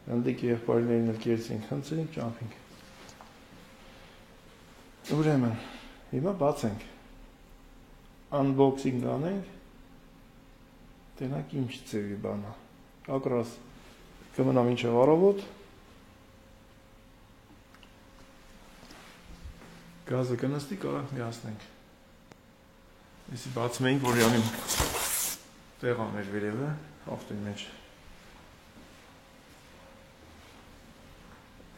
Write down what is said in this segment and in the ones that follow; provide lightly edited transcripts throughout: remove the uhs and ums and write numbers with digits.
Հանդիկ եղբայրներին էլ կերեցինք, հնցրինք, ճամփինք։ Ուրեմն, հիմա բացենք։ Unboxing անենք։ Տենակ ինչ ծևի բանա։ Ակրաս կմնա մինչև առավոտ։ Գազը կնստի, կարող միացնենք։ Եսի բացում էինք, որ յանում տեղա մեր վերևը, ավտոյի մեջ։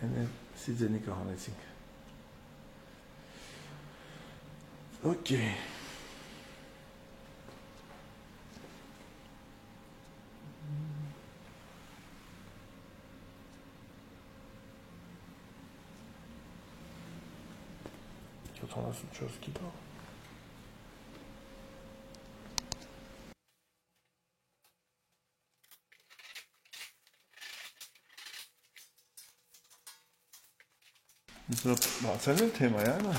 Հենե սիձենիկը հանեցինք։ Okay. Что-то у нас тут что скипало. Это бацальная тема, яна?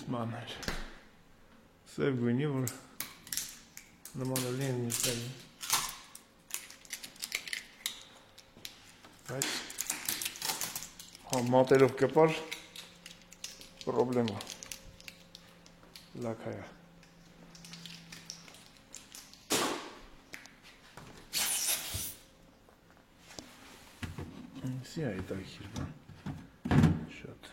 Մաներ սև գույնի, որ նմանալի են նիստային, բայց մատերով կպար պրոբլեմա լակայա սի այդ այքիր բան շատ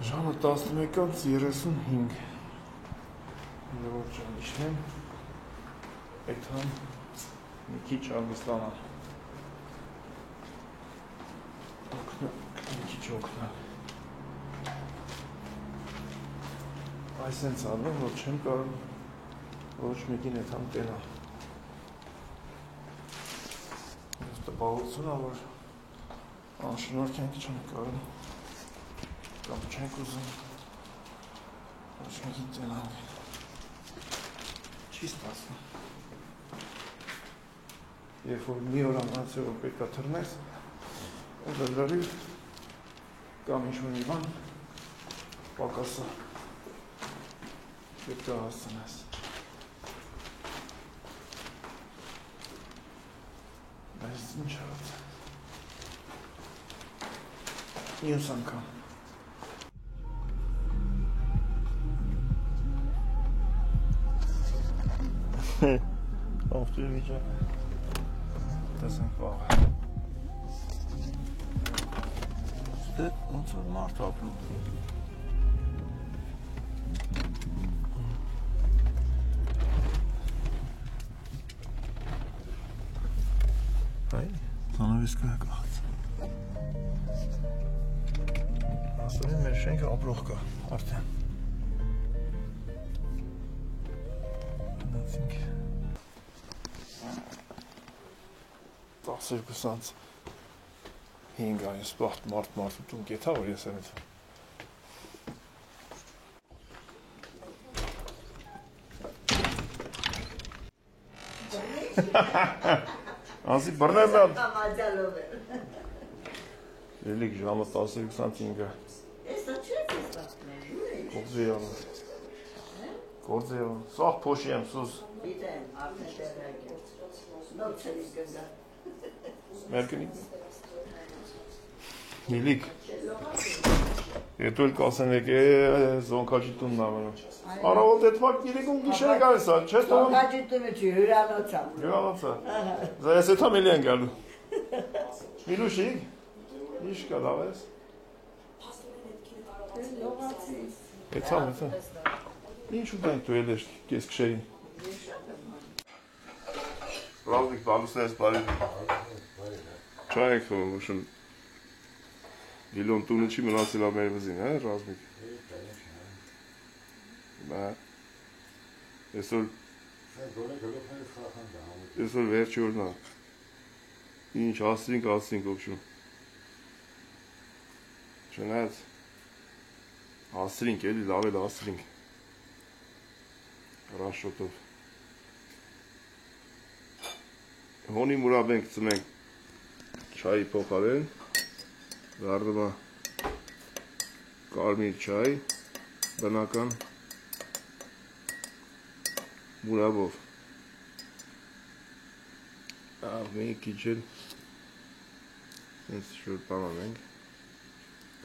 Ժամը 11:35 Լորդ ջան իշնեմ այդհան մի քիչ անգստանալ մի քիչ օգնալ այսենց անում, որ չեմ կարող ոչ մեկին այդհան տենալ ես տպավորությունա, որ անշնորհք ենք չեմ կարող Կամ չենք ուզում ոչ մեկին տենալ չի ստացվում երբ որ մի օր ամնացել որ պետք է թռնես լրիվ կամ ինչ-որ մի բան պակասա պետք է հասցնես բայց ինչ արած մյուս անգամ Auf die Video. Das sind Ware. Das ist unser Marktabflug. Hey, dann habe ich es gehört. Hast du nicht mehr Schenkenabbruch gehabt? Warte. Սերկուսանց 5 այն սպարտ մարդ տուն գետա, որ ես եմ էդ Անսի բրնեմ եմ Լելիք ժամը 12:25 Գործի եմ Սաղ փոշի եմ սուզ Բիտեմ, արդնետերակ եմ Նոր չելիս գնդա Merkeni. Milik. Հետո էլ կասեն եկե զոնքաճի տունն ամենը։ Առավոտ այդ վակ 3-ում գիշերը գալիս է, չես թողում։ Զոնքաճի տունը չի, հյուրանոցա։ Հյուրանոցա։ Զայս էթա մելի են գալու։ Միլուշիկ, ինչ կա լավ ես։ Էթա։ Ինչ ուտենք դու էլ ես կես քշեին։ Ռազմիկ բալուսնես բարի։ Չայք ուշում։ Գիլոն տունը չի մնացել ա մեր վզին, հա, Ռազմիկ։ Բա։ Այսօր վերջի օրն է։ Ինչ ասինք օգշում։ Չնայած ասրինք էլի լավ էլ ասրինք։ Ռաշոտով։ Հոնի մուրաբենք ծնենք չայի փոխարեն։ Դառնում է կարմիր չայ, բնական մուրաբով։ Մի քիչ էլ ինձ շուտ բանանենք,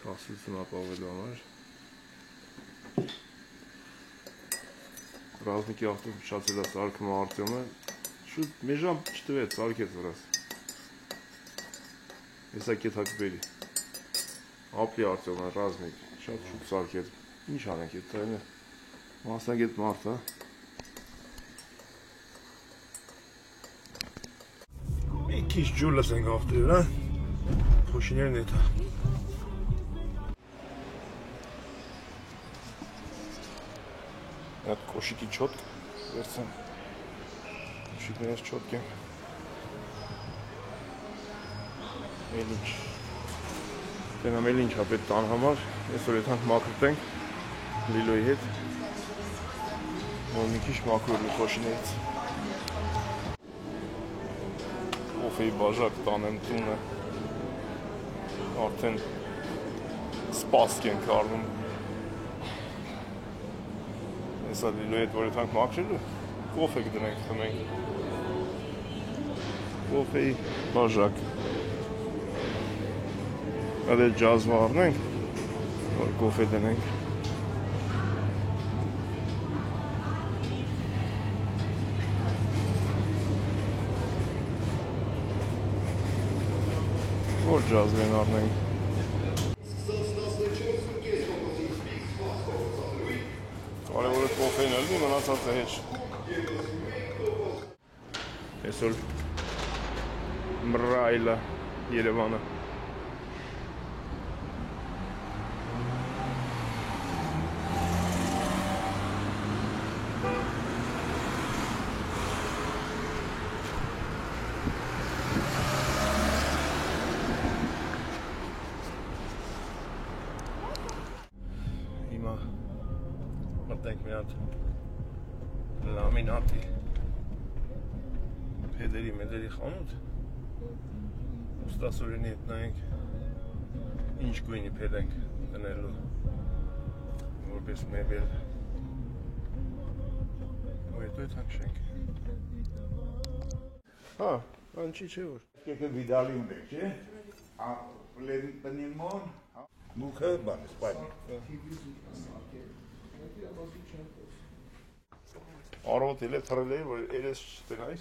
կասություն ապավելու համար։ Ռազմիկի ավտոն փչացել է սարքում Արտյոմը, շուտ մի ժամ չտվեց, սարքեց վրաս։ Հեսա կետ հակբերի։ Ապլի Արտյոմը, Ռազմիկ, շատ շուտ սարքեց, ինչ անենք ետ տայնը, մասնագետ մարդ, հա։ Մի քիչ ջուլս ենք ավտոյր, հա, փոշիներն էտ հա։ Այդ կոշիկի չոտք վերցեմ, կոշիկներս չոտք եմ, էլ ինչ, տենամ էլ ինչ հապետ տան համար, այսօր ետ հանք մակրտենք, լիլոյի հետ, որ մի քիչ մակրուրն կոշիներից, կոֆեի բաժակ տանեմ տունը, արդեն սպասք ենք արվում, Հեսա լիլոյի հետ որ ետ հանք մակրելու, կոֆե կդնենք խմենք, կոֆեի բաժակ, Այդ ջազվա առնենք, որ կոֆե դնենք, որ ջազվեն առնենք, կարևորը կոֆեին ելնի, մնացած է հեչ, այսօր մռայլը Երևանը, մտնենք մի հատ լամինատի մեդերի խանութ ուստասորինի հետ նայենք ինչ գույնի փեդ ենք դնելու որպես մեբել ու հետո ետ հանգշենք հա, անչի չէ որ Կեկը վիդալի ունեք, չէ? Պնիմոն, մուքը բան, սպայնի Առավոտ էլ է թրել էի, որ երես չտնայր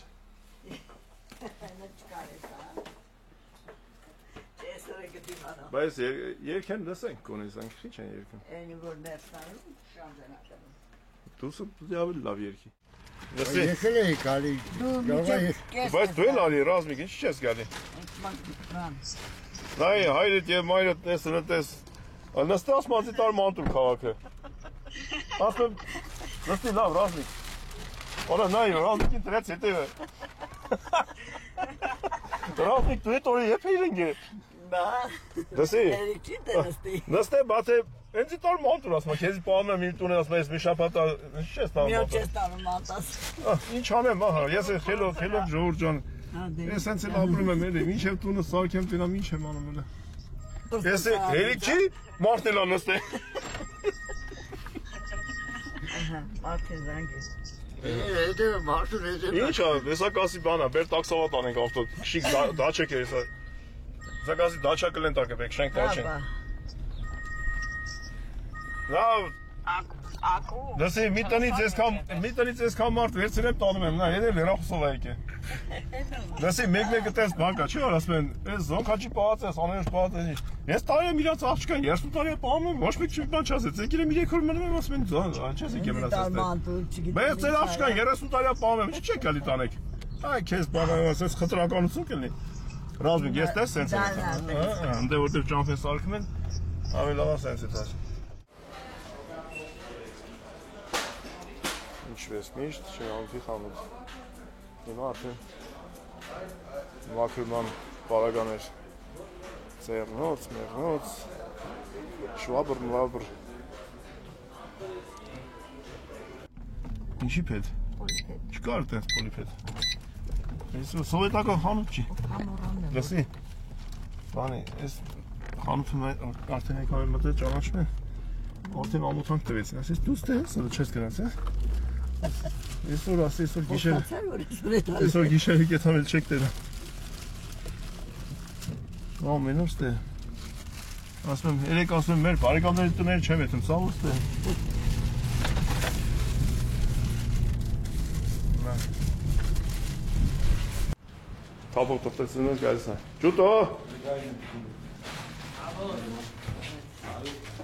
Բայց երգեն լսենք կոնեսանք, խիչ են երգեն Էնի որ ներսանում, շանձ են ատելում Դուսը ավելի լավ երգի Եկել էի գալի Բայց դու էլ ալի, Ռազմիկ, ինչ չես գալի Նայ, հայրդ և մայրդ տեսն տես Նստի ասմացի տար մանտուր քաղաքը Ասմեմ, նստի լավ, Ռազմիկ Ola, նայ, Ռազմիկին տրեց հետևը Ռազմիկ, դու էտ օրի եփ էիր ընգե Բա, Դսի երիք չի դե նստի Նստե, բաթե, ենցի տար մանտուր ասմա, քեզի պահում եմ իմ տունեն ասմա, ես մի շապատա, ինչ չես տարում Մի օր չես տանում մատաս Ինչ անեմ, ահա, ես է խելով ժողոր ջան Ես հենց էլ ապրում եմ էլի, մինչև տունը սարքեմ տենամ, ինչ եմ անում էլի Ես է, հերիք չի, մարդն էլ անստե Մարդին զանգես Հետևը մարդուն հետևը Ինչ է, հեսա կասի բանա, բեր տաքսավատ անենք ավտո, շիկ դաչեք է հեսա Հեսա կասի դաչա կլեն տակը բեք, շենք դաչենք Լավ, Ակու։ դասի մի տնից այսքան մարդ վերցրեմ տանում եմ, նա երել հեռախոսով եկե։ Դասի մեկ-մեկը տես բանկա, չի որ ասում են, այս զոնքաչի պահած ես, աներս պահած ես։ Ես տարի եմ իրաց աղջկան, 30 տարի պահում եմ, ոչ մի բան չասեց։ Եկել եմ 3 օր մնում եմ, ասում են, չես եկել մնացած։ Բայց ձեր աղջկան 30 տարի պահում եմ, չի գալի տանեք։ Այ քեզ բանը ասես խտրականություն կլինի։ Ռազմիկ, ես տես սենց եմ։ Ընդ որտեղ ճամփեն սարքում են, ավելի լավ սենց է տաս։ Ինչպես միշտ, շնորհալի խանութ։ Հիմա արդեն մաքրման պարագան էր։ Ձեռնոց, մեղնոց, շվաբր, մլաբր։ Ինչի պետ։ Չկար տենց պոլիպետ։ Ես սովետական խանութ չի։ Լսի, բանի, ես խանութում արդեն եկավ եմ մտել ճանաչում են, արդեն ամոթանք տվեցին, ասես դուս թե ես, չես գնաց, այսօր ասի, այսօր գիշերի կետանել չեք տենա։ Ամենոց թե, ասում եմ, երեք ասում եմ, մեր բարեկամների տները չեմ եթում, սաղուս թե։ Թափող տղտեցնում գալիս է։ Ջուտո։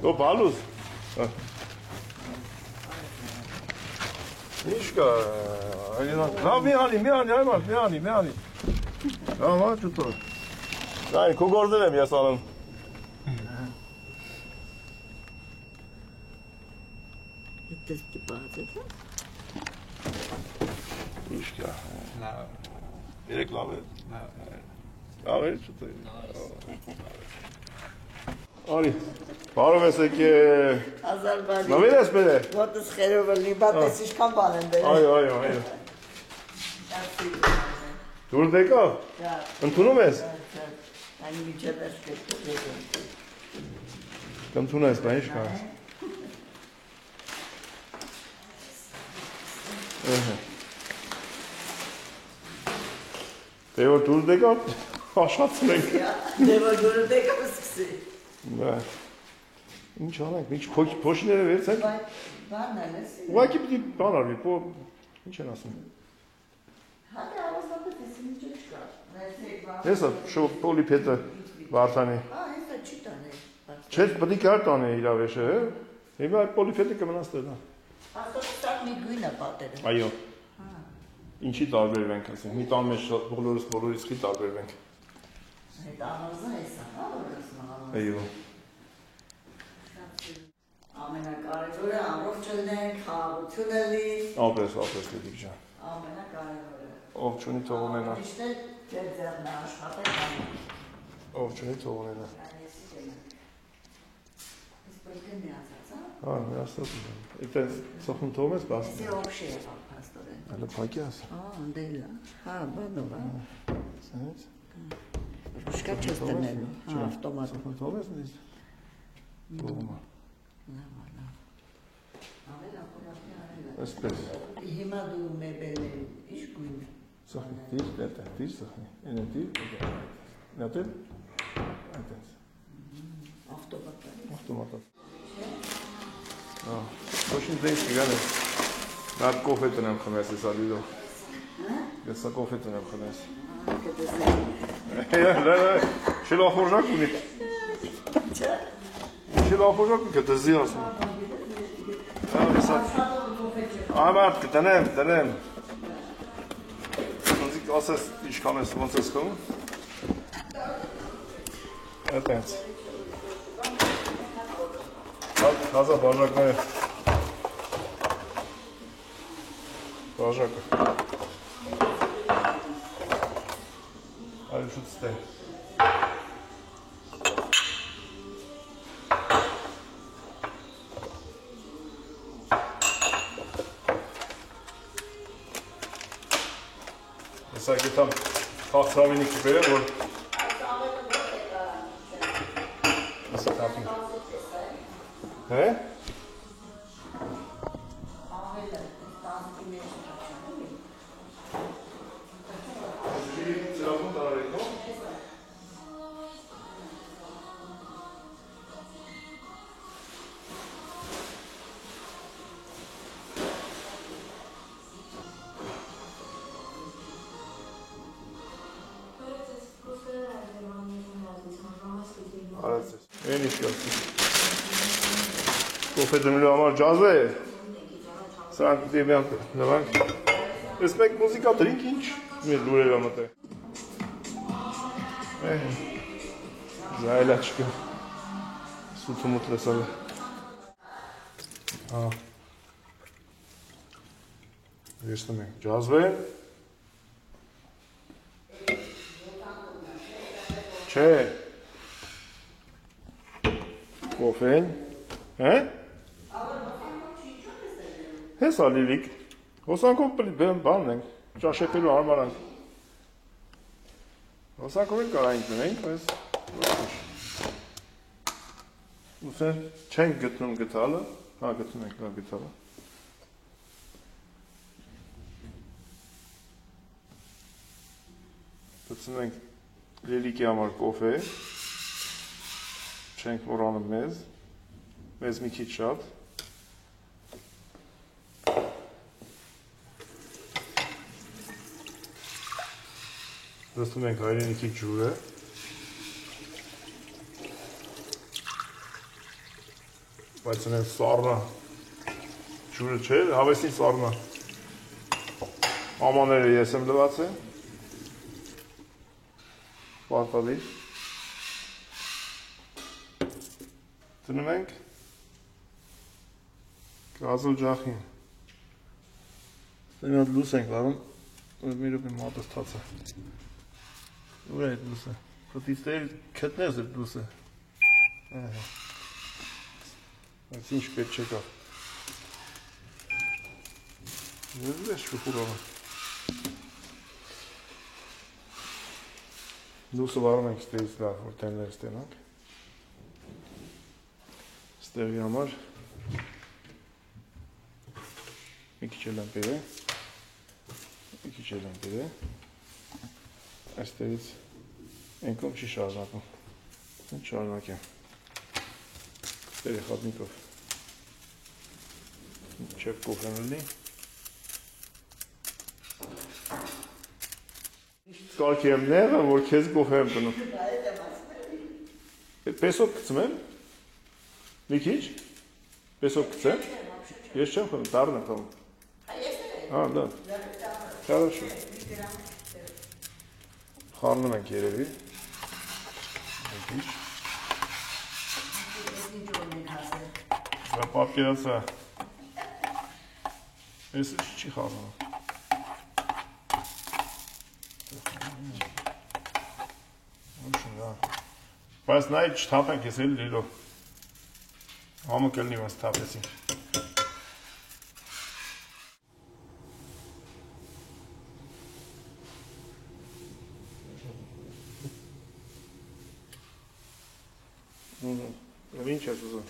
Դո բալուս։ Ինչ կա։ Լավ մի անի։ Լավ, ջուտո։ Նայ, քո գործեր եմ ես անում։ Դες τι πάτε։ Ինչ կա։ Երեք լավ է։ Լավ է, ջուտո։ Արի, բարով ես եկե։ Azərbaycan. Նավեր ես բերե։ Ոտս խերովը լիբատ ես իշքան բան եմ բերել։ Այո։ Դուր դեկավ։ Ընդունում ես։ Այն միջև ես կետում։ Կընդունես, բա ինչ կանես։ Դե որ դուր դեկավ, աշխատում ենք։ Դե որ դուր դեկավ սկսի։ Բա, ինչ անենք, ինչ փոշիները վերցենք։ Բանն ես։ Ուղղակի պիտի բան արվի, ինչ են ասում։ Հատե ավազապետ ես ինչ չկա։ Հեսա պոլիպետը վարդանի։ Հեսա չի տանել։ Չէ, պիտի կար տանի իրավեշը, հիմա պոլիպետը կմնաց տենա։ Աստղստակ մի գույն է պատերը։ Այո։ Ինչի տարբերվենք, ասենք, մի տան մեջ բոլորից խի տարբերվենք։ Այդ անոզը հեսա, որս մահանոզ։ Այո։ Ամենակարևորը ամրոք չլնենք, խաղաղությունը լի։ Ապրես լիդիկ ջան։ Ամենակարևորը։ Ով չունի թող ունենա։ Իշտել ձեր ձեռն աշխատել անում։ Ով չունի թող ունենա։ Ես եմ։ Ես պետք է ասած, հա։ Հա, միաստած։ Այդպես սոխուն թողում ես բաս։ Ես օբշե եմ փաստորեն։ Հələ փակի աս։ Դելա։ Հա, բանով, հա։ Սենց։ Ռուշկա չես տնելու, հա, ավտոմատ։ Սոխուն թողում ես նույնիսկ։ Թողում է։ Ավել ակուրատի արել։ Այսպես։ Հիմա դու մեբելել, ինչ գույն։ Սոխի, դիր սոխի։ Էնե դիր։ Նատել։ Այդպես։ Ավտոմատը։ Ոչինչ դες կգանը։ Նա կոֆե տնեմ խմես ես ալիլո։ Ես սա կոֆե տնեմ խմես։ Շիլախորժակ ունի։ Շիլախորժակ ունի կտզի ասում։ Ամարդ կտնեմ։ Ոնց ասես ինչքան ես ոնց ես խմում։ Այդպես։ Հազա բաժակներ։ Բաժակը։ Այլ շուտ ստե։ Հեսա գետամ խաղցրավինի կպերեմ, որ ասա տապին։ Հե? Կոֆե դնելու համար ջազ է։ Սրանք դեպի նվանք։ Ես մեկ մուզիկա դրինք ինչ մեր լուրերը մտե։ Զայլա չկա։ Սութումուտ լսալը։ Եստում ենք ջազվե։ Չէ։ Կոֆեն։ Հե՞։ Հեսա լիլիկ, հոսանքով բանն ենք, ճաշեպելու հարմարանք։ Հոսանքով էլ կարայինք նենք, բայց ուսեն չենք գտնում գտալը, գտնում ենք լավ գտալը։ Գտնում ենք լիլիկի համար կոֆե, չենք մոռանում մեզ մի քիչ շատ։ Դստում ենք հայրենիքի ջուրը, բայց ունենք սառնա, ջուրը չէ, հավեսնի սառնա, ամաները ես եմ լված է, պարտադիր, դնում ենք գազլ ջախին, մի հատ լուս ենք լարում, մի ռոպի մատս թացը, ուր է այդ լուսը, պտից տեր կտնես այդ լուսը, բայց ինչ պետ չեկավ, ես շուխուրավը, լուսը վարում ենք ստերից լավ, որ տեններ ստենանք, ստեղի համար, մի քիչ էլ ամպեր է, մի քիչ էլ ամպեր է, այստեղից ենքում չի շարնակում, ինչ շարնակ եմ, ստերի խատնիկով, չև կոֆեն լնի, կարգի եմ նեղը, որ կեզ կոֆե եմ տնում, պեսով կծում եմ, մի քիչ, պեսով կծեմ, ես չեմ խնում, տարն եմ խնում, դա, хорошо, խառնում ենք երևի, դա պապկերացա, ես չի խառնում, բայց նայ չթափենք ես էլ լիրով, համը կլնի մաս թափեցին, ինչ ես ուզում?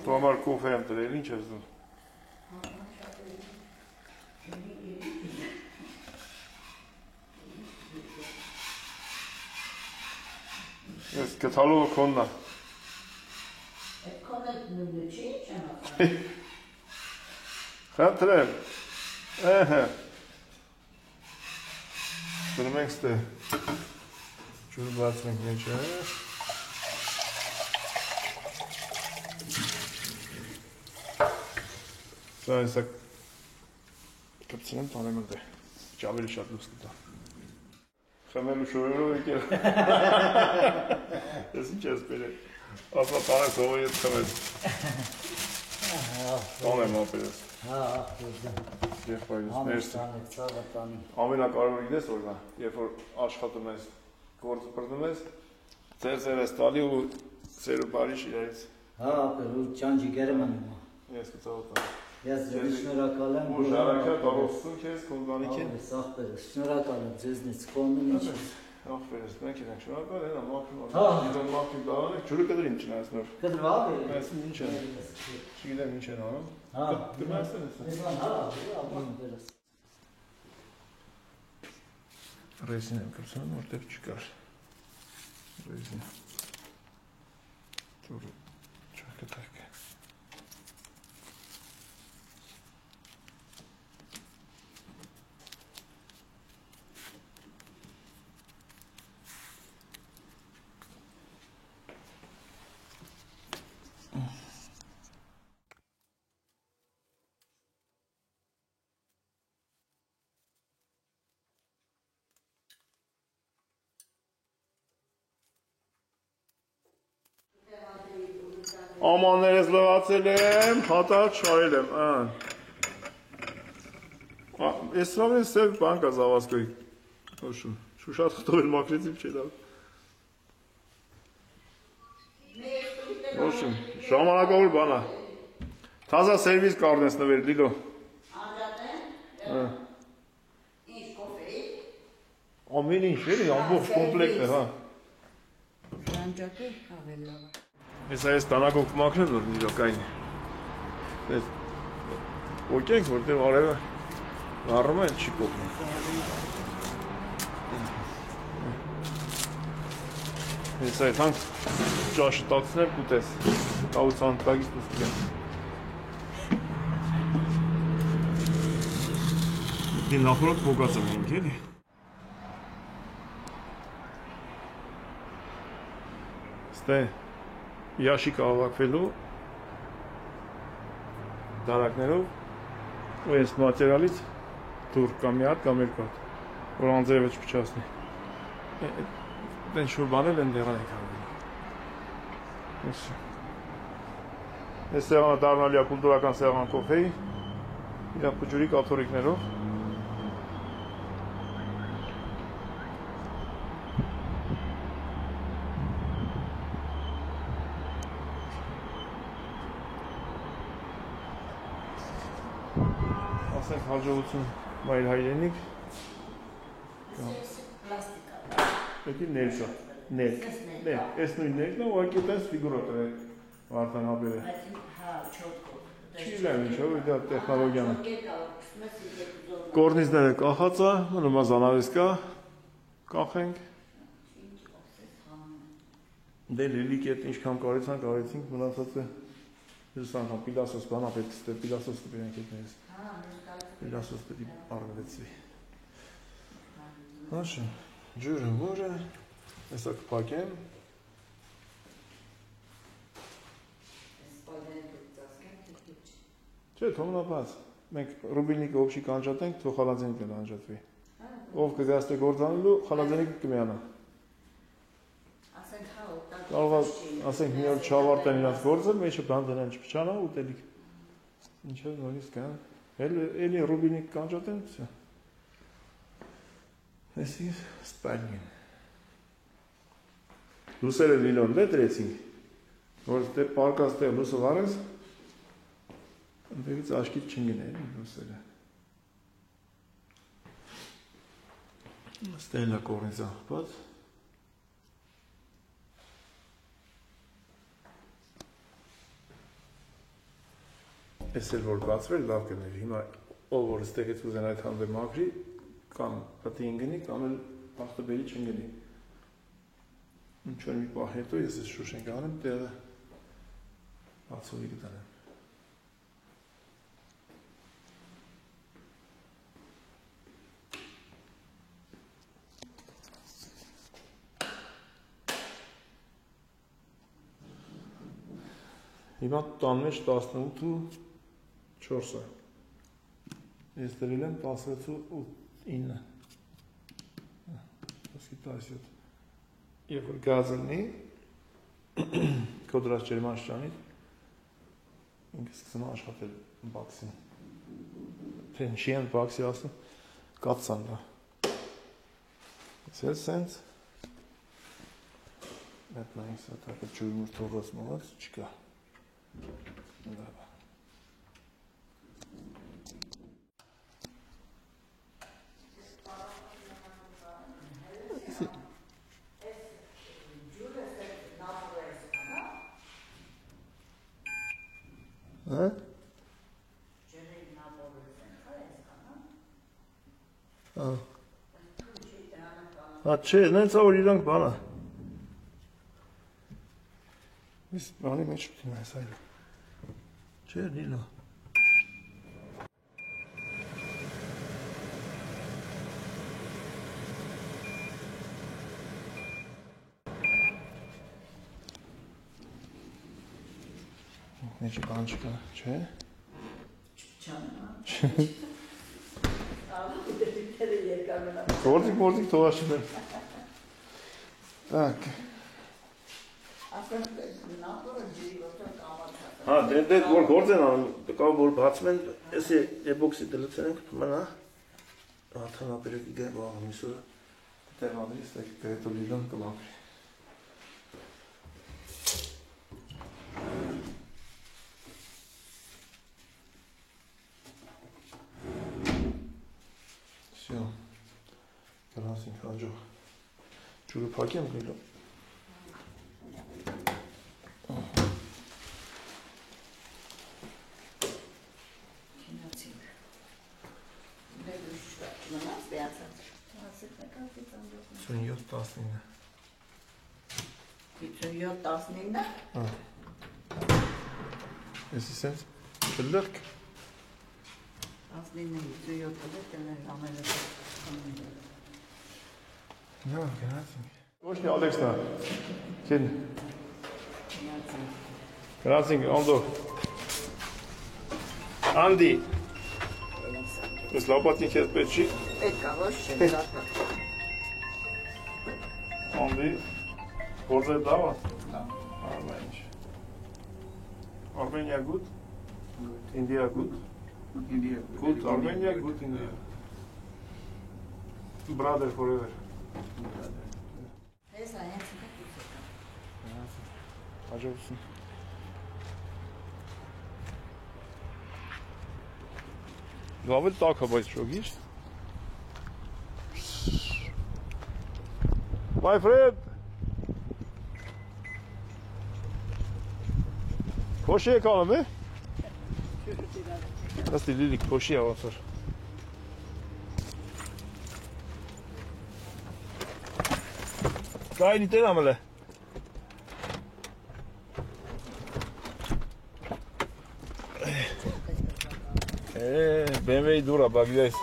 Դու համար կոֆե եմ տրել, ինչ ես ուզում? Ես գտալով կոննա։ Այդ կոնը նույնը չի չանապար։ Խնդրեմ, դնում ենք ստե, ջուր բացնենք ինչ է, սա հեսա կպցնեմ տանեմ ընդ է, ճավելի շատ լուս կտա, խմելու շորերով եկել, ես ինչ ես բերել, ասա տանես հովը ետ խմես, տանեմ ապեր ես, և պայլուս, ամենակարևոր իդես որնա, երբ որ աշխատում ես, գործը պրդում ես, ձեր ես տալի ու ծեր ու բարիշ իրայից, ապեր ու ճանջիգերը մնում ես կծաղով տանեմ, ես ձեզ շնորհակալ եմ, ու ժարակյա տարողսում քեզ, կոնգանիքին, ախպերս, շնորհակալ եմ ձեզնից կոնում ինչ, ախպերս, մենք ենք շնորհակալ, հենա մախին դարան եք, ջուրը կդրին չնայս նոր, կդրվավ է, այս ինչ են, չգիտեմ ինչ են անում, կդրմայստեն ես Ռեզին եմ կրծանում, որտեղ չկար, ռեզին, ծուրը չակտակ է, Ամաններս լվացել եմ, հատած շարել եմ, Ես լավ են սև բան կա զավասկոյի, շուշատ խտով էլ մակրեցիվ չէ լավ։ Ժամանակավոր բան է, թազա սերվիս կարնես նվեր, լիլո։ Ինչ կոֆեի։ Ամեն ինչ էլի, ամբողջ կոմպլեկտ է, հա։ Ժանջակի ավելի լավ է։ Ես այս տանակով կմաքրել որ իրակայն ես ոքենք որտեղ արևը առնում են չի կողմում ես այդ հանք ճաշը տացնել կուտես կաուցան տագից տուսկեն դին նախորդ փոկացը մենք էլի ստե Յաշիկ ավակվելու դարակներով ու այս մատերիալից դուր կամ մի հատ կամ երկու հատ որ անձրևը չփչացնի դեն շուր բանել են դեղան ենք հավելու այս սեղանը դառնալի է կուլտուրական սեղան կոֆեի իրա պջուրի կաթորիկներով ասենք հաջողություն մայր հայրենիք Պետի ներսա, ներ, ես նույն ներքն է, ուղակի տես ֆիգուրոտ է վարդան հաբերը Չի լեմ ինչով, դա տեխնոլոգիան է Կորնիզները կախած է, նոմա զանավես կա, կախենք Դե լիլիկ էտ ինչքան կարեցինք, մնացած է Ես անգամ պիլասոս բանա պետք ստե, պիլասոս տպիրենք էտ ներս Պիլասոս պետի արվեցվի Հաշը, ջուրը մուրը, եսա կպակեմ Չէ, թոմնապած, մենք ռուբիլնիկը օբշի կանջատենք, թող խալազենիք էլ անջատվի Ով կգաստե գործանելու, խալազենիքը կմյանա Ասենք մի օր չավարտեն իրանց գործը, մեջը բան դնեն չպչանա ուտելիք Ինչև նորից կան Էլի ռուբինիկ կանջատեն, վսյա Էսի սպալին Լուսերը լիլոն դե տրեցինք Որ ստե պարկած տեղ լուսը վարես Ընդեղից աշկիտ չնգին էլի լուսերը Ստելա կորնից աղպած Ես էլ որ բացվեր լավ կներ, հիմա ով որ ստեղից ուզեն այդ հանդը մաքրի, կամ պտի ինգնի, կամ էլ բախտաբերի չնգնի։ Ինչ-որ մի պահ հետո ես ես շուշենք անեմ, տեղը բացովի կտանեմ։ Հիմա տան մեջ 18:04 Ես դրել եմ 16:09 17 Եվ որ գազը լինի կոդրած ջերմանշճանից ինքը սկսում աշխատել բաքսին Թեն չի են բաքսի ասում կացան դա Ես էլ սենց Մետնայինք սատակը ճույմուր թողած մողած չկա Չէ, նենց որ իրանք բանա Ես բանի մեջ պտին այս այլ Չէ, նիլո Մեջը բան չկա, չէ Գործիկ թողաշիներ Так. Ասենք, նախորդ ջրի ոտը կամ Հա, դե որ գործ են անում, կարող որ բացում են, էսի էբոքսի դլցենք, մնա։ Աթանապերեկի գայ բաղում իսուրը, տեղանրի, ստեք գրետո լիլան կլապրի։ Всё, գրանսինք հաջող, ջուրը պակ եմ լիլո։ Մնաց բիացած։ Ասեք եկավ դիցանդոս։ 57-19։ 57-19։ Էսի սենց չլրկ։ 19-57-ը դեռ ամենը։ Նա, գնացինք։ Ոչ մի Ալեքսնա։ Քին։ Գնացինք, Անդո։ Անդի։ Ես լապատնիք ես պետք չի։ Պետք է ոչ չէ, լապատ։ Անդի, գործը դավա։ Արմենիչ։ Armenia good? India good? India. Good, Armenia good, India. Brother forever. Ես այնց դեպք։ Հաջողություն։ Լավ է տակ է, բայց շոգիր։ My friend! Փոշի եք անում, է? Ասի լիլիք փոշի է ոնց որ։ Կայնի տեն ամել է։ BMW-ի դուր է, բագիդայս։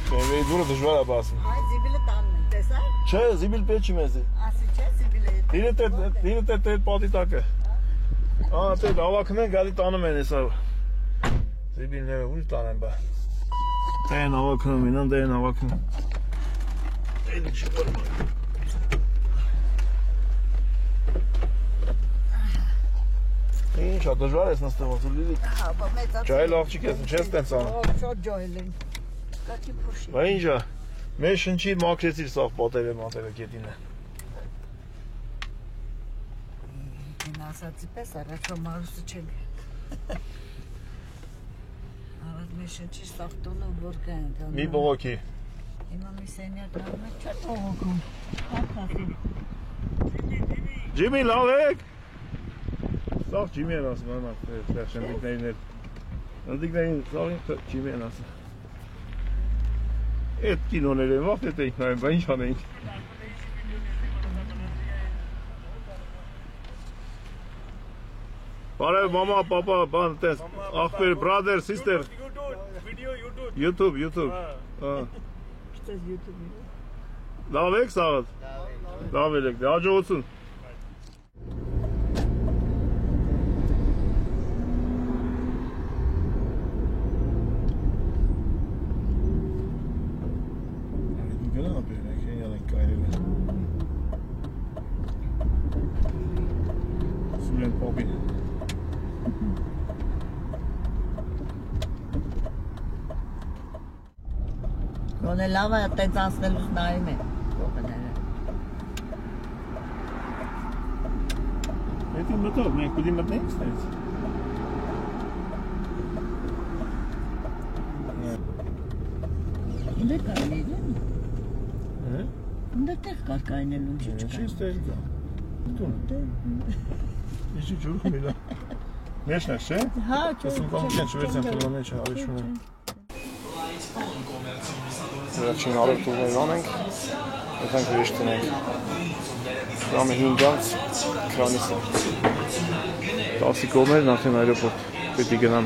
BMW-ի դուրը դժվար է բասում։ Հայ զիբիլը տանն են, տեսա՞։ Չէ, զիբիլ պետք չի մեզ է։ Ասի չէ, զիբիլը հետ։ Դիրը տեր պատի տակ է։ Տեր ավակն են, գալի տանում են եսավ։ Զիբիլները ուր տանեն բա։ Դեն ավակնում, ինան դեն ավակնում։ Դեն չի որմա։ Ինչ, դժվար ես նստել ոնց որ լիլի։ Հա, բա մեծացել։ Ջայլ աղջիկ ես, չես տենց անում։ Շատ ջայլ են։ Կակի փոշի։ Բա ինչա։ Մեր շնչի մաքրեցիր սաղ պատերը մատերը կետինը։ Ինձ ասացի պես առաջվա մարուսը չեն։ Արած մեր շնչի սաղ տոնը որ կան։ Մի բողոքի։ Հիմա մի սենյակ նարմը չա բողոքում։ Հապատի։ Ջիմի լավ եք։ Սաղ ջիմի են ասում, անա, շնդիկներին էլ։ Շնդիկներին սաղին ջիմի են ասում։ Էդ կինոներ են, վաղտ էդ էինք նայում, բա ինչ անեինք։ Բարև մամա, պապա, բան տես, աղբեր, brother, sister։ YouTube։ Չտես YouTube-ի։ Լավ եք սաղդ։ Լավ եք, հաջողություն։ Գոնե լավ է այդպես անցնելուց նայում են կողմերը։ Էդի մտով, մենք պիտի մտնենք ստենց։ Ունդեր կայնելուն։ Է։ Ունդեր տեղ կար կայնելուն չի չկա։ Չի ստեղ կա։ Տուն։ Ինչի ջուր խմիլա։ Մեջնակ չէ։ Հա, Ասում կամ չեն շվերցան փլոն մեջ ավելի շունը։ Վերջին առևտուրներ անենք, եթենք հրիշ տնենք։ Ժամը 5-ից քրանիսը։ 10-ի կողմերն արդեն այրոպորտ պիտի գնամ։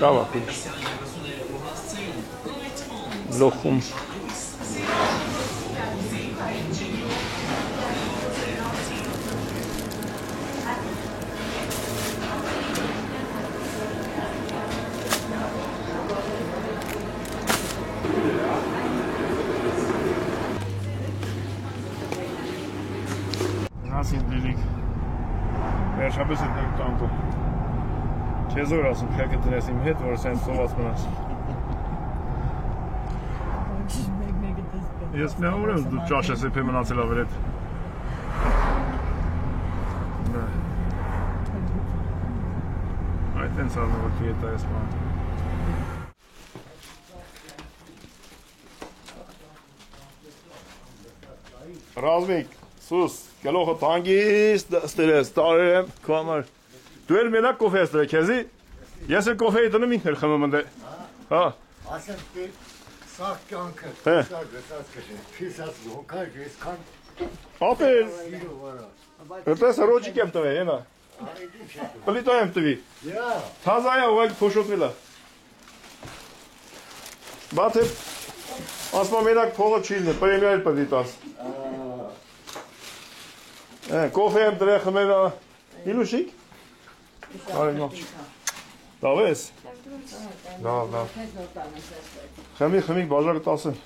Ծավա պիլ։ Լոխում։ Վերջապես հետ եմ տանքում։ Չես որ ասում քեքը դրես իմ հետ, որ սենց սոված մնաս։ Ես միավոր եմ դու ճաշ ես եփե մնացել ավեր հետ։ Այդ են սարնով դիետա ես բան։ Ռազմիկ, սուս, գլոխը տանգիս, ստերես, տարերեմ, քո համար։ Դու էլ մենակ կոֆե ես դրեք քեզի։ Ես էլ կոֆեի դնում ինքն էլ խմում ընդ։ Հա։ Ասեմ դե սաղ կյանքը, սաղ կշե, քիսած հոքար եսքան Ապեր։ Այդպես ռոջիկ եմ տվել, ենա։ Պլիտո եմ տվի։ Յա։ Թազայա ուղղակի փոշոտվել է։ Բաթե ասма մենակ փողը չի լինի, պրեմիա էլ պետք է տաս։ Կոֆե եմ դրել խմել, իլուշիկ։ Արի մոչ։ Լավ ես։ Լավ։ Խմի բաժակը տասեմ։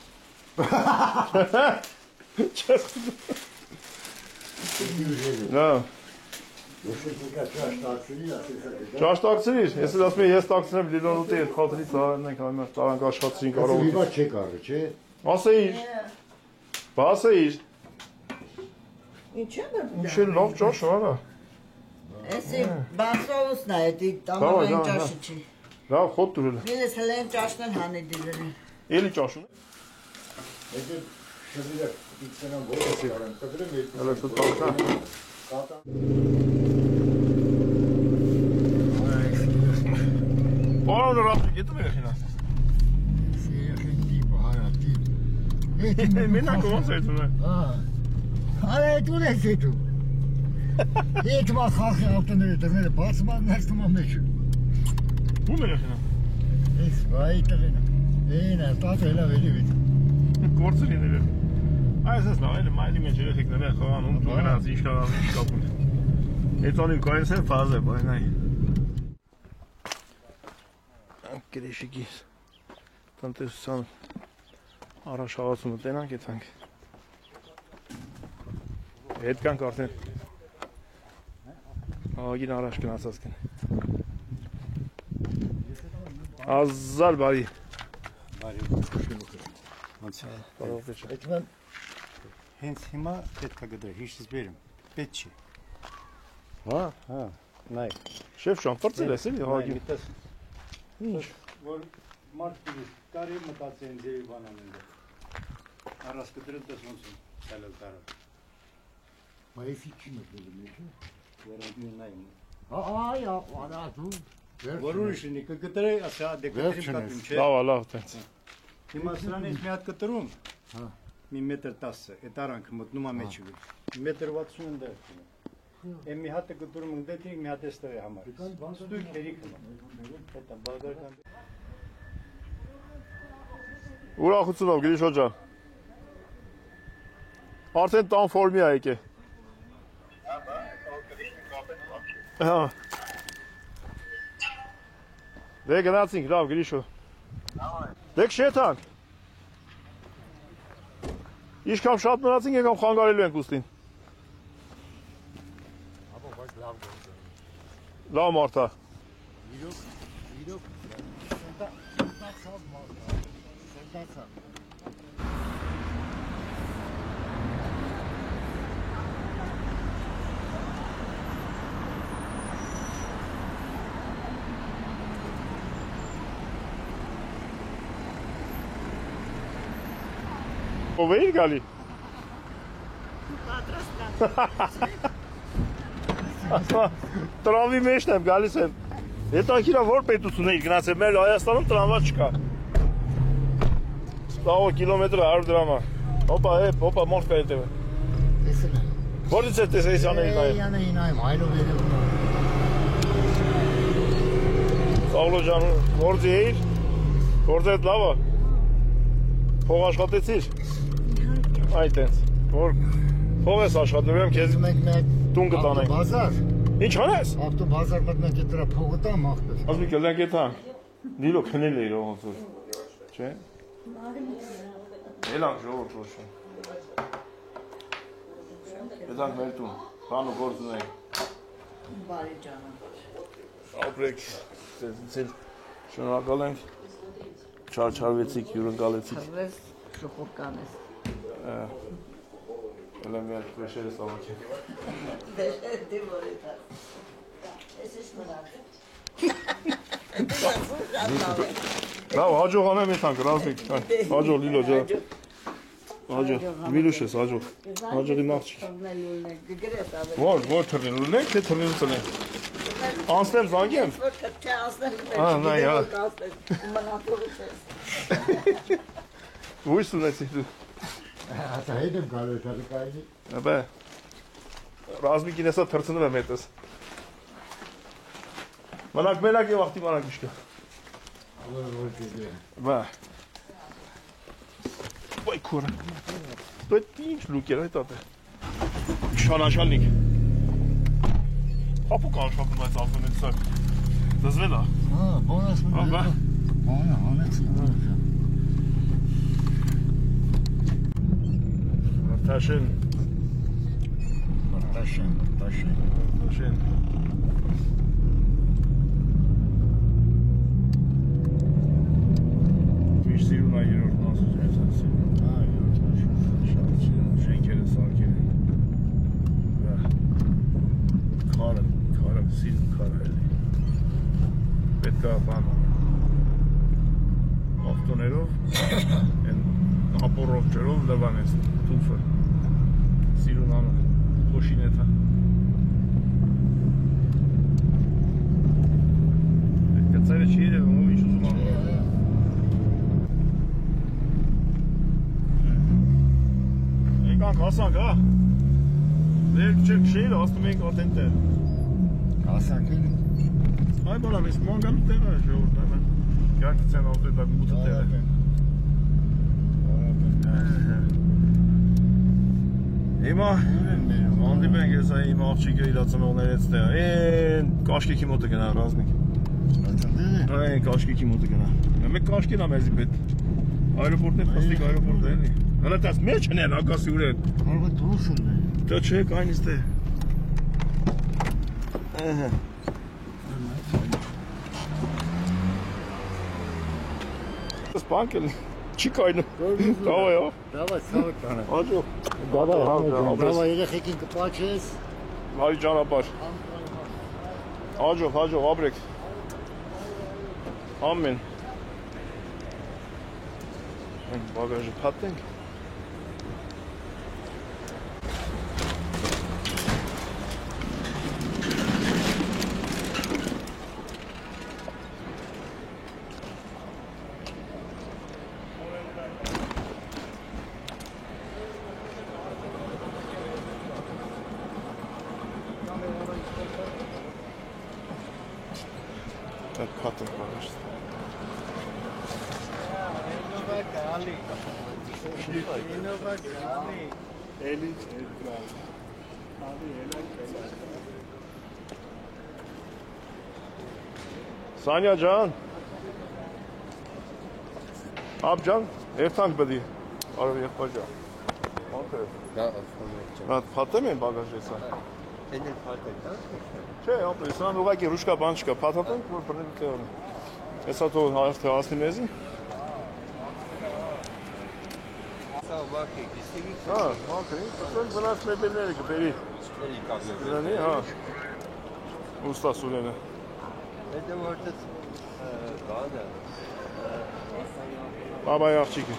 Լավ։ Ճաշ տակցրիր, ես էլ ասում եմ ես տակցրեմ լիլոնուտի հետ խատրից արնենք այմար տարանք աշխատրին կարող։ Մի բան չեք արի, չէ։ Ասեիր։ Բասեիր։ Ինչ է բրդում։ Ինչ է լավ ճաշ արա։ Էսի բանսովուսն է, էդի տամավային ճաշը չի։ Լավ խոտ դուրել։ Ես հլեն ճաշն են հանի դիրել։ Էլի ճաշուն։ Եթե շվիրը իցնան ո՞րս արան, կդրեմ երկու։ Հələ շուտ տակցա։ Պարոն Ռափիկ, ետում եք ինա։ Մենակ ոնց է դու։ Արա դու ես դու։ Եթ մա խախ ավտոները դրները բացման ներսում ամեջ։ Ո՞ւմ եք ինա։ Էս վայ տղենա։ Էնա տատելա վելի վիտ։ Գործը լինել։ Այս էս նա այլ մայլի մեջ երեխեքներ են խաղանում, դու գնաց ինչ կարող ինչ կապում։ Էտոնին կայնս են ֆազը, բայնայ։ Անկերեշիկի տնտեսության առաջխաղացումը տենանք եթանք։ Հետ կանք արդեն աղագին առաջ գնացած կն։ Ազար բարի։ Բարի։ Ոնց է։ Բարով է։ Այդքան Հենց հիմա պետք է գտար, հիշից բերեմ։ Պետք չի։ Հա, նայ։ շեֆ ջան, ֆրծել ես էլի աղագին։ Գիտես, Ինչ։ որ մարդիկ կարի մտածեն ձերի բանանին։ Առած կտրել դες ոնց սալել տարա։ մայիսի չի մտնում մեջը։ Վերադին նայ։ Այ, արա դու։ Որ ուրիշնի կգտրե, ասա դեկտրիմ կապիմ չէ։ Լավ, տենց։ Հիմա սրանից մի հատ կտրում։ Հա։ Մի մետր 10, այդ արանքը մտնում է մեջը։ Մետր 60 ընդեր։ Եմ մի հատը կտրում ընդդեթի, մի հատ էստեղ է համար։ Ստույք հերիք է։ Հետա բաղդարքան։ Ուրախությունով Գրիշո ջան։ Արդեն տան ֆորմի է եկե։ Հա։ Դե գնացինք, լավ Գրիշո։ Դեք շեթանք։ Իշքամ շատ մնացինք, եկամ խանգարելու ենք ուստին։ Լավ մարդա։ Իրոք, սենտացավ։ Ով էիր գալի։ Տրամվի մեջն եմ, գալիս եմ։ Հետաքրքիր է որ պետություն էիր գնացել, մեր Հայաստանում տրամվա չկա։ Ստավո կիլոմետրը 100 դրամ է։ Հոպա, հոպա, մորդ կա հետևը։ Տեսել եմ։ Որից է տեսեիցաների նայել։ Յանեի նայում, այլով երևում։ Սաղլո ջան, գործի էիր։ Գործը հետ լավ է։ Փող աշխատեցիր։ Այ տենց։ Որ փող ես աշխատում, ուրեմն քեզ Մենք մի տուն կտանենք։ բազար, Ինչ անես։ ավտոբազար մտնենք դրա փողը տամ ախտես։ Ասում կելանք էտա։ Դիլո քնել էիր ոնց որ։ Չէ։ Էլանք ժողովուրդ ոչ։ Էտանք մեր տուն։ Բանու գործ ունենք։ Բարի ճանապարհ։ Ապրեք, ձեզ շնորհակալ ենք, չարչարվեցիք, հյուրընկալեցիք։ Խվես շփոկանես։ Ելեմ մեր վեշերս ավակենք։ Դե որի տար։ Ես ես մնաք։ Լավ, հաջող անեմ եթանք, ռազմիկ, հաջող լիլո ջա։ Հաջող, միրուշ ես, հաջող։ Հաջողի մաղջիկ։ Որ թռնի լուլնենք, թե թռնի լուծնենք։ Անցնեմ զանգեմ։ Չէ, անցնեմ։ Նա, յա։ Մնացողից ես։ Ույս ունեցի դու։ Ասա հետ եմ գալու թռիկայնի։ Բե, ռազմիկին եսա թրցնում եմ հետս։ Մնակ մենակ և աղտի մանակ իշկա։ Որ դե։ Բա։ Ոյ քուրը։ Դու ինչ լուկեր այդ ատե։ Շանաշալնիկ։ Հապու կանշապում այս աղտում են սա։ Դզվել ա։ Բոնաս մնա։ Բա։ Բոնա, հանեց։ Տաշեն։ Տաշեն։ Տաշեն։ Միշտ սիրուն ա երորդ մասուց ես ասել։ Շատ սիրուն շենքերը սարքել են։ Քարը, սիրուն քարը էլի։ Պետք է բան ավտոներով, են ապորով ջրով լվան ես տուֆը։ Սիրուն անը, խոշինեթա։ Կծայրը չի երևում, ով ինչ ուզում անում։ Եկանք հասանք, հա։ Դեր չեք շեյրը, ասնում ենք ատենտ է։ Հասանք էլի։ Այ բանամ, ես մանգալու տեղ է ժողորդ նայմեն։ Գարկ ծեն ավտոյ դա մութը տեղ է։ Հիմա հանդիպենք ես այ իմ աղջիկը իրա ծնողներից տեղ։ Էն կաշկիքի մոտը գնա ռազմիկ։ Այն կաշկիքի մոտը գնա։ Մեկ կաշկին ա մեզի պետ։ Այրոպորտն է, պստիկ այրոպորտ է էլի։ Հələ տաս մեջ հնեն ակասի ուրեն։ Որը դուրսն է։ Դա չէ կայնիստ է։ Ահա։ Սպանկել չի կայնում։ Դավայ ա։ Դավայ ցավը կանա։ Հաջող։ Դավայ երեխեքին կպաչես։ Բարի ճանապարհ։ Հաջող, ապրեք։ Ամեն։ Այն բագաժը փաթենք։ Так, փաթենք բագաժը։ Սանյա ջան։ Ապ ջան, երթանք բդի։ Արով եղբայր ջան։ Ոնց է։ Դա փաթեմ են բագաժը սա։ Էն էլ փաթեք, հա՞։ Չէ, ապրես, սան ուղղակի ռուշկա բան չկա, փաթաթենք, որ բռնել տեղը։ Հեսա թող հասնի մեզի։ Սա վարկեք, իստեգի Հա, մաքրին, պրսեն բնած մեբելները կբերի։ էլի կազը։ Դրանի, հա։ Ուստա սուրենը։ Հետո որտես բանը։ Բաբայ աղջիկը։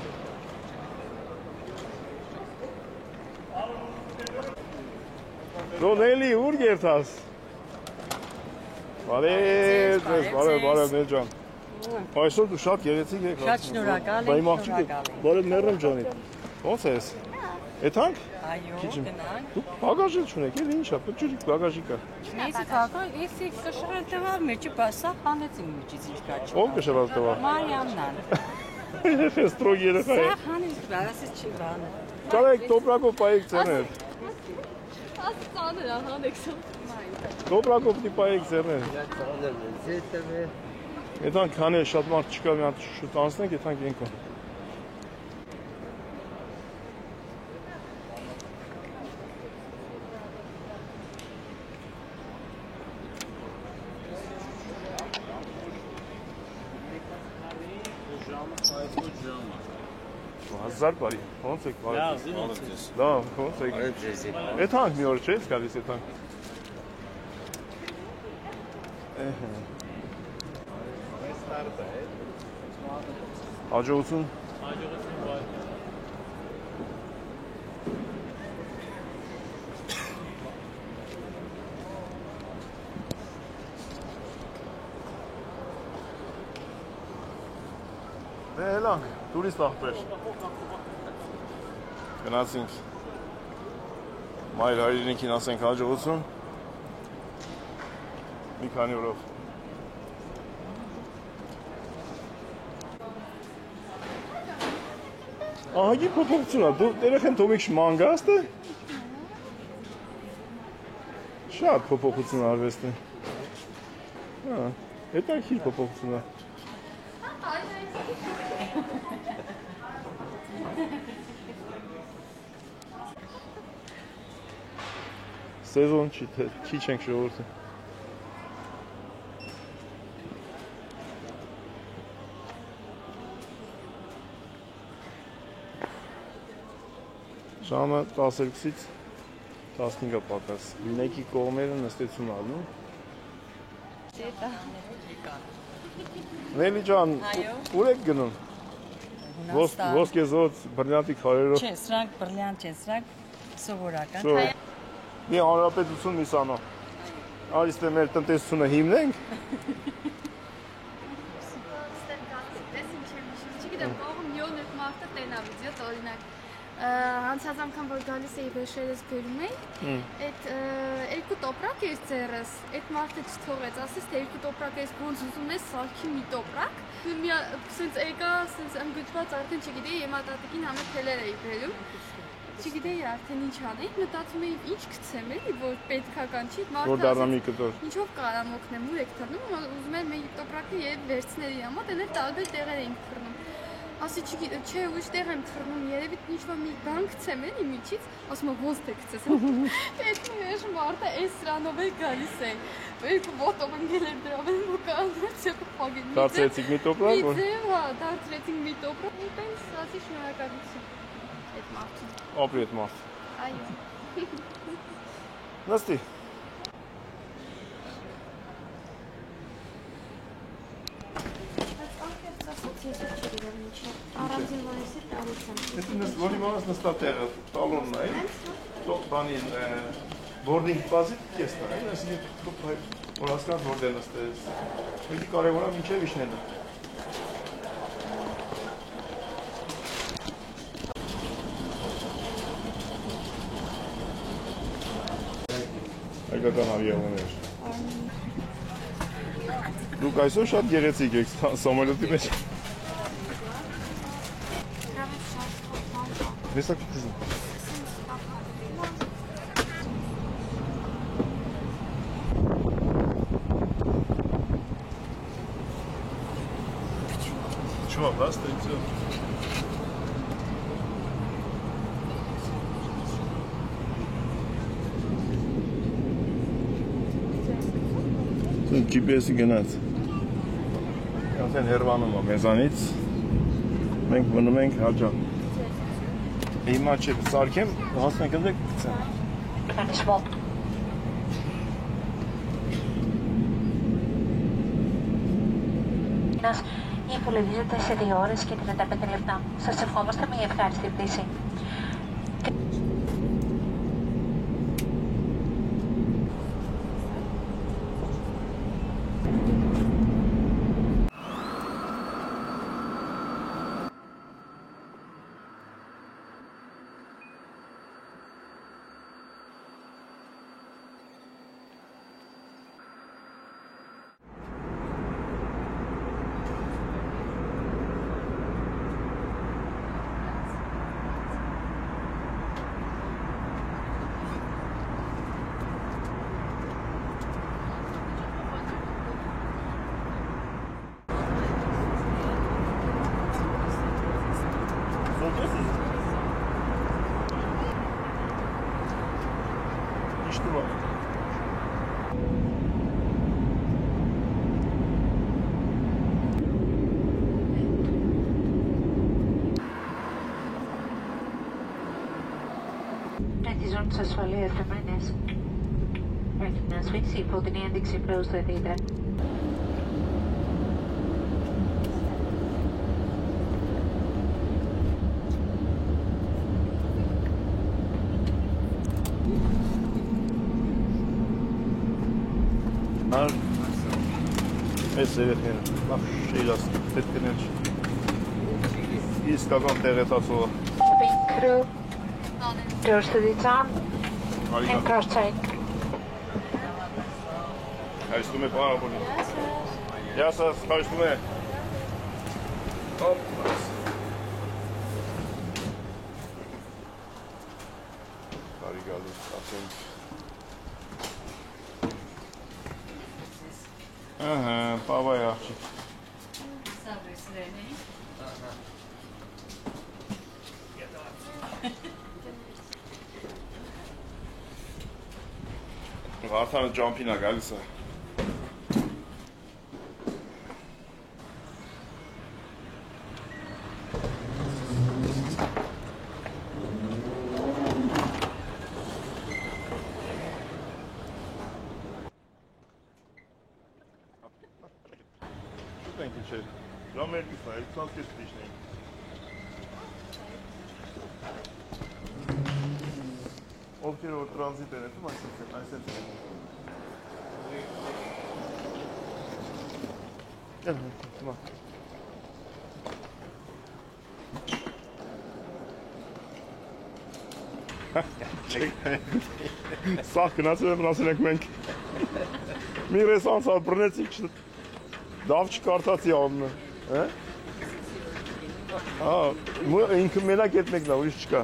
Նելի, ուր երթաս։ Բարև մեր ջան։ Այսօր դու շատ գեղեցիկ եք։ Շատ շնորհակալ Բայ եմ, մաղջիկը, բարև մերրեմ ջանի։ Ոնց ես։ Եթանք։ Այո, գնանք։ Դու բագաժ չունեք, էլ ինչա, փոքրիկ բագաժի կա։ Ես թական, ես կշռել տվար մեջը, բասա հանեցին մեջից ինչ կա։ Ով կշռալ տվար։ Մարիամն ան։ Ստրոգ երեխա է։ Սա հանես, բասից չի բանը։ Կարեք տոպրակով պայեք ձեռներ։ Աստանր հանեք սա։ Տոպրակով պայեք ձեռներ։ Իրացանել են, զետը մեր։ Եթանք հանել շատ մարդ չկա, մի հատ շուտ անցնենք, եթանք ենքո։ Զար բարի, ոնց եք բարի։ Լավ, ոնց եք։ Էդ հանք մի օր չէ՞, գալիս էդ հանք։ Հաջողություն։ Դե հելանք, տուրիստ աղբեր։ Գնացինք մայր հայրենիքին ասենք հաջողություն։ Մի քանի օրով։ Ահագի փոփոխություն է, դու երեխեն Թոմիկ մանգաստ է։ Շատ փոփոխություն արվեստը։ Հա, հետաքրքիր փոփոխություն է։ Սեզոն չի չենք ժողովրդը։ Ժամը 12-ից 15-ը պատաս։ Մեկի կողմերը նստեցուն ալնում։ Նելի ջան, ուր եք գնում։ Ոսկեզոծ, բրլյանտի քարերով։ Չէ, սրանք բրլյանտ չեն, սրանք սովորական։ Մի հանրապետություն Նիսանո։ Այստե մեր տնտեսությունը հիմնենք։ Չգիտեմ, կողմ յոն եք մարդը տենա վիդեո, օրինակ հանցած անգամ որ գալիս էի վերջերս գրում էի, այդ երկու տոպրակ ես ձեռս, այդ մարդը չթողեց, ասես թե երկու տոպրակ ես ոնց ուզում ես սարքի մի տոպրակ, մի սենց եկա, սենց ընգճված արդեն չգիտեի, եմատատիկին համը թելեր էի բերում, չգիտեի արդեն ինչ անեի, մտածում էի ինչ գցեմ էլի, որ պետքական չի, որ դառնա մի կտոր։ Ինչով կարամ օգնեմ, ուր եք թռնում, ուզում եմ մի տոպրակը եւ վերցնելի համոտ, այներ տարբեր տեղեր էինք թռնում։ Ասի չէ, ուրիշ տեղ եմ թռնում, երևի ինչ-որ մի բան գցեմ էլի միջից, ասում եմ ոնց թե գցես։ Այդ մեր մարդը այս սրանով էլ գալիս է։ Երկու ոտով ընկել էր դրով եմ ու կանացել փագին։ Դարձրեցիք մի տոպրակ, որ։ Հա, դարձրեցինք մի տոպրակ, ու տենց ասի շնորհակալություն այդ մարդուն։ Ապրի այդ մարդ։ Այո։ Նստի։ Առանձին որեսի տալիս եմ։ Եթե որի մանաս նստա տեղը, տալոնն է, բանին բորդինգ բազի կեսն է, այսինքն որ հասկանաս որտեղ նստես։ Մեկի կարևոր է մինչև իջնելը։ Հայկական ավիաուներ։ Դուք այսօր շատ գեղեցիկ եք սամոլյոտի մեջ։ Տեսակ կուզում։ Чего, раз, ты все. GPS-ի գնաց։ Արդեն հեռվանում է մեզանից։ Մենք մնում ենք հաջող։ Հիմա չէ, սարքեմ, հասնենք ընդ գցեմ։ Υπολογίζεται σε 2 ώρες και 35 λεπτά. Σας ευχόμαστε μια ευχάριστη πτήση. Results ασφαλεία εφεμένες. Έχει να σφίξει υπό την ένδειξη προσθετείτε. Այս երեխեն, լավ շիլաս, պետք է նեջ, իսկական տեղետացողը։ Cabin crew. Doors to the top. And car side. Հայստում է պարաբոլին։ Յասաս, հայստում է։ Բարի գալուս, ասենք։ Ահա, պավայ աղջիկ։ Վարդանը ջամփին է գալիս է։ Շուտ ենք իջել, ժամ 2-ն է, 20 կես պիտի ենք։ Ովքեր որ տրանզիտ են էտում, այսպես են։ Սաղ գնացել եմ ասել ենք մենք մի ռեսանց ապրնեցիք դավ չկարդացի անունը ինքը մենակ էտ մեկն է, ուրիշ չկա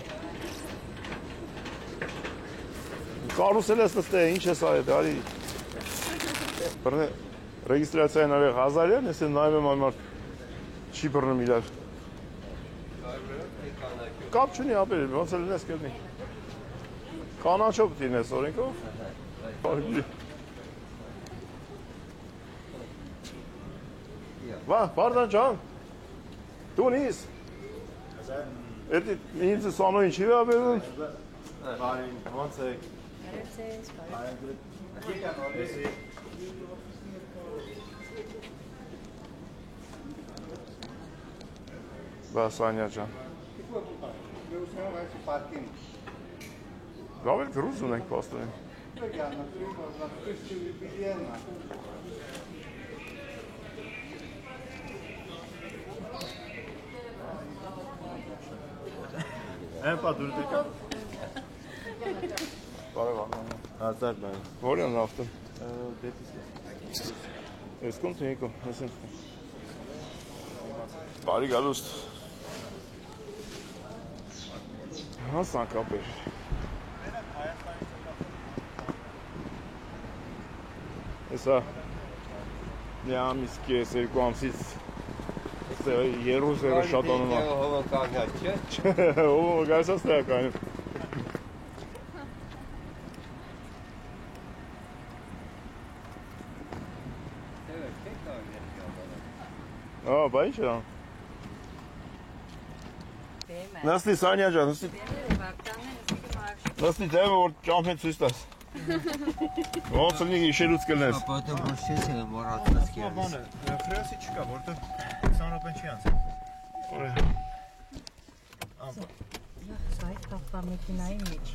կարուսել ես նստե, ինչ ես այդ, արի ռեգիստրացիային արեղ 1000 են, ես նայում եմ այմար չի բռնում իրար կապ չունի ապեր, ոնց էլ նես կերնի կանաչոք դինես օրենքով Վա, բարդան ճան դուն իս էդի ինձ սանոյին չի վաբերում բարին, ոնց եք Բա Սանյա ջան Գավել գրուզ ունենք պաստորին Են պա դուր դեկա Բարև աղան Հազար բան Որ են ավտը Ես կոմ թենիկո Բարի գալուստ Հասանք ապեր Հեսա Մի ամիս կես երկու ամսից Երուս երուս շատ անում Հովը կանգած չէ Հովը գայս աստ է կայնում Բա ինչ է Նստի Սանյա ջան, նստի դեպը որ ճամփեն ցույց տաս Ոնց լինի իշելուց կլնես Ապատը ոչ չես է մոռացած կերես Խրասի չկա, որտեղ 20 րոպե չի անցել Սայթ կապա մեքենայի մեջ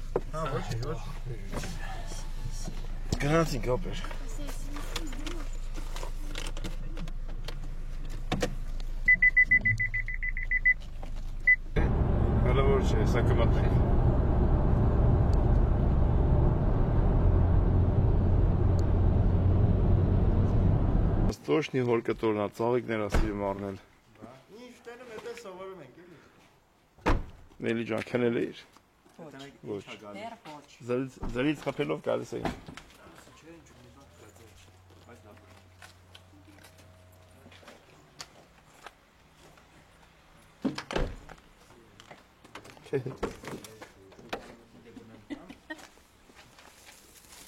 ոչ Գնացինք ապեր Հələ որ չէ, հեսա կմատնենք Ստոշնի հոր կտորնա, ծաղիկներ ասիրում առնել Ինչ տենում էտ է սովորում ենք էլի Նելի ջան, քնել էիր Ոչ Ձերից խապելով գալիս էին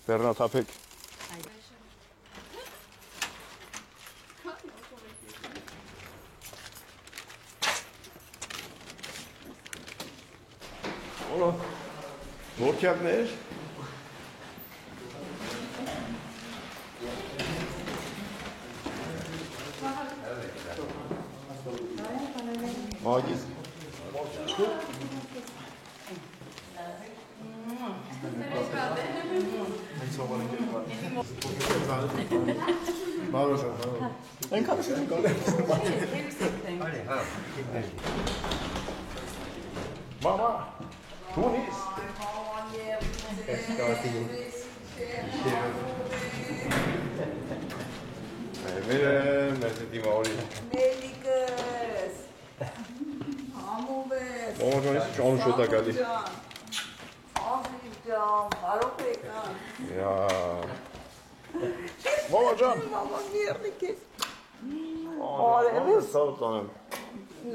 Բեռնաթափեք Որքյակներ։ Մագիս։ Մաղոս այնքան շուտ Մամա, Թունիս։ Մերս դիմավորի։ Մելիկս։ Համուվես։ Մամաջանից ճանու շոտ է գալի։ Ախիր ջան, բարով եկան։ Յա։ Մամաջան։ Մաման երնիկ ես։ Արևս սաղ տանեմ։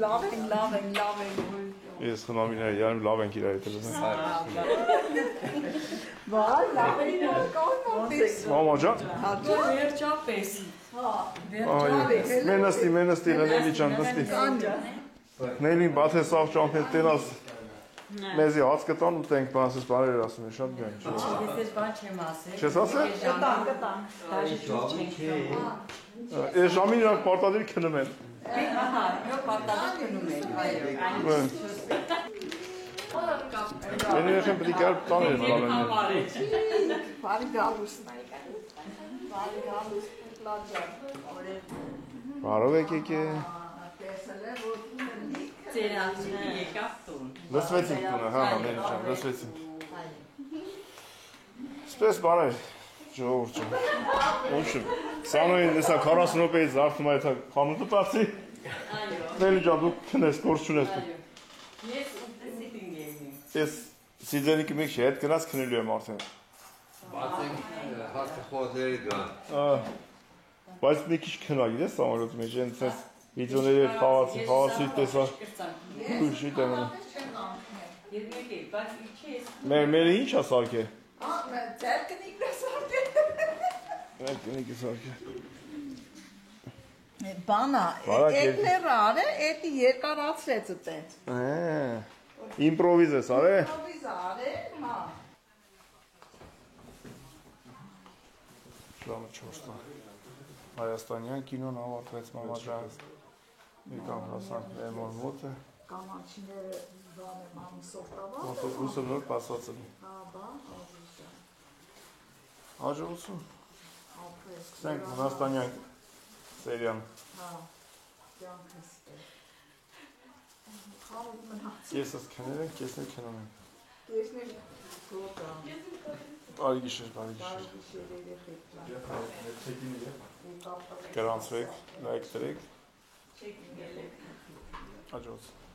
Լավ ենք։ Ես խնամիներ յարմ լավ ենք իրար հետ լսեմ։ Վայ, լավ ենք կողմից։ Մամաջան։ Հաջո Վերջապես։ Մենստի, Նելի ջան, նստի։ Նելին բաթե սաղ ճամփեն տենաս մեզի հաց կտան ու տենք բանսս բարեր ասում է, շատ գան։ Ես ես բան չեմ ասել։ Չես ասել։ կտան։ Դաժե ջուր չենք։ Այս ժամին իրանք պարտադիր քնում են։ Ահա, նո պատահած գնում ենք, այո։ Մենի եշեն պետք է գար տաներ լավ են։ Բարի գալուս։ Լաջան։ Բարով եք Տեսել եմ, որ ունենք։ Ձեր աղջիկը եկավ տուն։ Լսվեցինք տունը, հա, Նելի ջան, լսվեցինք։ Սպես բարեր, ժողովուրդ ջան։ Ոչմ, սանոյին լեսա 40 րոպեից զարթնում այդ խանութը բացի։ Այո։ Նելի ջան, դու քնես, գործ չունես։ Ես սիտինգ եմ։ Ես սիձենիկի մեկ չի, հետ գնաց քնելու եմ արդեն։ Հացը խոզերի կան։ Բայց մի քիչ քնա, գիտես սամարոց մեջ, են ցես վիդեոների հետ խաղացի տեսա։ Քույր շիտ եմ։ Ես մեկ եմ, բայց ինչի՞ ես։ Մեր ինչ է սարքե։ Ձերքնիկն է սարքել։ Կնիկի սարքե։ Բանա, Բարակ էկլերը արե, էտի երկարացրեց տենց։ Իմպրովիզ ես արե։ Հովիզ արե, հա։ Ժամը 4-ն է։ Հայաստանյան կինոն ավարտվեց մամաջան։ Եկան հասանք Էմոն մոտը։ Կանաչիները բան եմ ամուսով տավա։ Օտոբուսը նոր պասած եմ։ Հա, բա, հազիժա։ Հաջողություն։ Ապրես։ Սկսենք Հունաստանյան սերիան։ Հա, կյանքս է։ Խաղով մնաց։ Կեսս քնել են, կեսն էլ քնում են։ Կեսներ գոտան։ Բարի գիշեր, բարի գիշեր։ Գիշերերը խեքլան։ Գրանցվեք, լայք դրեք։ Հաջողություն։